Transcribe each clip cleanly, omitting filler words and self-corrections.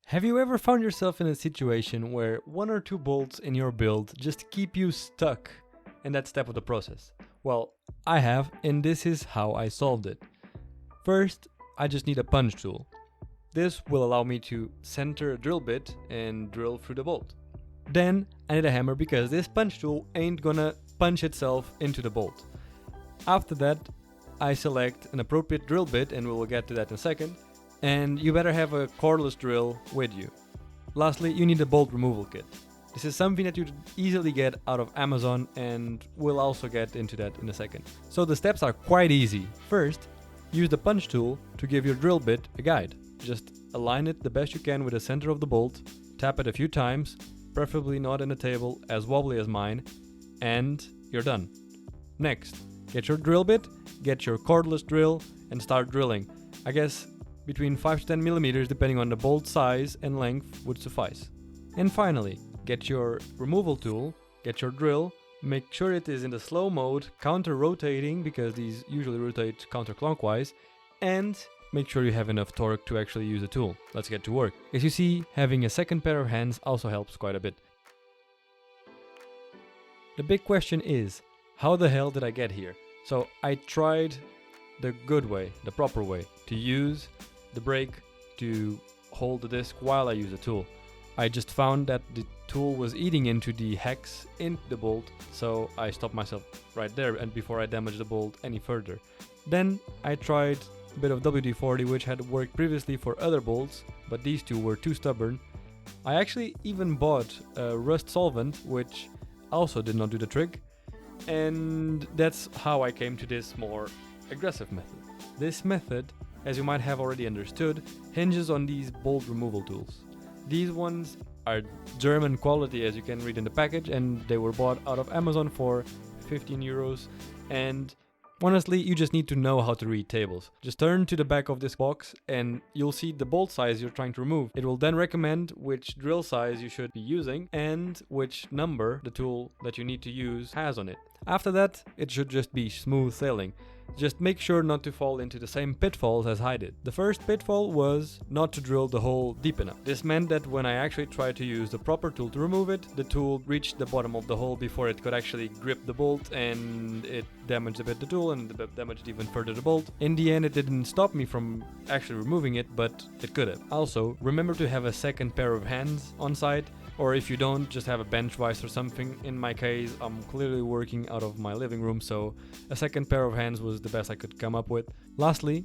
Have you ever found yourself in a situation where one or two bolts in your build just keep you stuck in that step of the process? Well, I have, and this is how I solved it. First, I just need a punch tool. This will allow me to center a drill bit and drill through the bolt. Then I need a hammer because this punch tool ain't gonna punch itself into the bolt. After that, I select an appropriate drill bit, and we will get to that in a second. And you better have a cordless drill with you. Lastly, you need a bolt removal kit. This is something that you easily get out of Amazon, and we'll also get into that in a second. So the steps are quite easy. First, use the punch tool to give your drill bit a guide. Just align it the best you can with the center of the bolt, tap it a few times, preferably not in a table as wobbly as mine, and you're done. Next, get your drill bit, get your cordless drill, and start drilling. I guess between 5 to 10 millimeters depending on the bolt size and length would suffice. And finally, get your removal tool, get your drill, make sure it is in the slow mode, counter-rotating because these usually rotate counterclockwise, and make sure you have enough torque to actually use the tool. Let's get to work. As you see, having a second pair of hands also helps quite a bit. The big question is, how the hell did I get here? So I tried the good way, the proper way, to use the brake to hold the disc while I use the tool. I just found that the tool was eating into the hex in the bolt, so I stopped myself right there and before I damaged the bolt any further. Then I tried a bit of WD-40, which had worked previously for other bolts, but these two were too stubborn. I actually even bought a rust solvent, which also did not do the trick, and that's how I came to this more aggressive method. This method, as you might have already understood, hinges on these bolt removal tools. These ones are German quality, as you can read in the package, and they were bought out of Amazon for 15 euros. And honestly, you just need to know how to read tables. Just turn to the back of this box and you'll see the bolt size you're trying to remove. It will then recommend which drill size you should be using and which number the tool that you need to use has on it. After that, it should just be smooth sailing. Just make sure not to fall into the same pitfalls as I did. The first pitfall was not to drill the hole deep enough. This meant that when I actually tried to use the proper tool to remove it, the tool reached the bottom of the hole before it could actually grip the bolt, and it damaged a bit the tool and damaged even further the bolt. In the end, it didn't stop me from actually removing it, but it could have. Also, remember to have a second pair of hands on site, or if you don't, just have a bench vise or something. In my case, I'm clearly working out of my living room, so a second pair of hands was the best I could come up with. Lastly,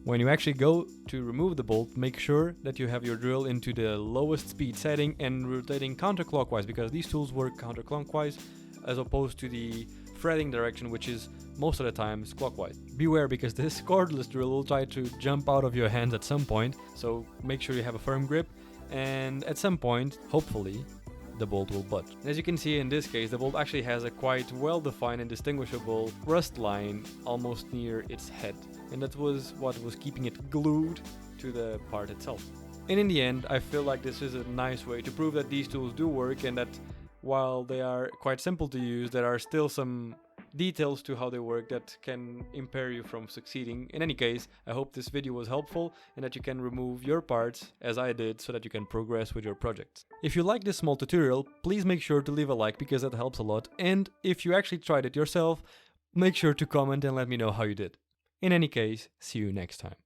when you actually go to remove the bolt, make sure that you have your drill into the lowest speed setting and rotating counterclockwise, because these tools work counterclockwise as opposed to the threading direction, which is most of the times clockwise. Beware, because this cordless drill will try to jump out of your hands at some point, so make sure you have a firm grip, and at some point, hopefully, the bolt will budge. As you can see in this case, the bolt actually has a quite well-defined and distinguishable rust line almost near its head, and that was what was keeping it glued to the part itself. And in the end, I feel like this is a nice way to prove that these tools do work, and that while they are quite simple to use, there are still some details to how they work that can impair you from succeeding. In any case, I hope this video was helpful and that you can remove your parts as I did so that you can progress with your projects. If you like this small tutorial, please make sure to leave a like because that helps a lot, and if you actually tried it yourself, make sure to comment and let me know how you did. In any case, see you next time.